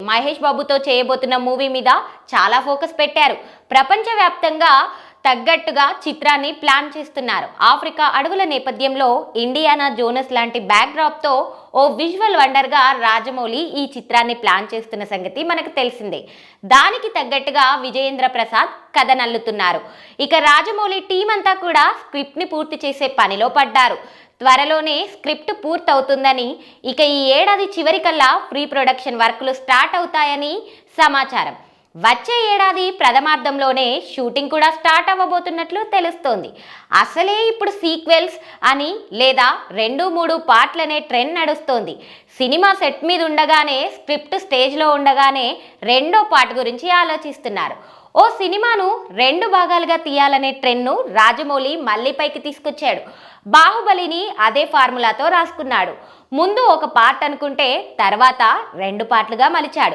మహేష్ బాబుతో చేయబోతున్న మూవీ మీద చాలా ఫోకస్ పెట్టారు. ప్రపంచవ్యాప్తంగా తగ్గట్టుగా చిత్రాన్ని ప్లాన్ చేస్తున్నారు. ఆఫ్రికా అడవుల నేపథ్యంలో ఇండియానా జోనస్ లాంటి బ్యాక్డ్రాప్తో ఓ విజువల్ వండర్గా రాజమౌళి ఈ చిత్రాన్ని ప్లాన్ చేస్తున్న సంగతి మనకు తెలిసిందే. దానికి తగ్గట్టుగా విజయేంద్ర ప్రసాద్ కథ నల్లుతున్నారు. ఇక రాజమౌళి టీం అంతా కూడా స్క్రిప్ట్ని పూర్తి చేసే పనిలో పడ్డారు. త్వరలోనే స్క్రిప్ట్ పూర్తవుతుందని, ఇక ఈ ఏడాది చివరికల్లా ప్రీ ప్రొడక్షన్ వర్క్లు స్టార్ట్ అవుతాయని సమాచారం. వచ్చే ఏడాది ప్రథమార్థంలోనే షూటింగ్ కూడా స్టార్ట్ అవ్వబోతున్నట్లు తెలుస్తోంది. అసలే ఇప్పుడు సీక్వెల్స్ అని లేదా 2-3 పార్ట్లనే ట్రెండ్ నడుస్తోంది. సినిమా సెట్ మీద ఉండగానే, స్క్రిప్ట్ స్టేజ్లో ఉండగానే రెండో పార్ట్ గురించి ఆలోచిస్తున్నారు. ఓ సినిమాను 2 భాగాలుగా తీయాలనే ట్రెండ్ను రాజమౌళి మళ్ళీ పైకి తీసుకొచ్చాడు. బాహుబలిని అదే ఫార్ములాతో రాసుకున్నాడు. ముందు ఒక పార్ట్ అనుకుంటే తర్వాత 2 పార్ట్లుగా మలిచాడు.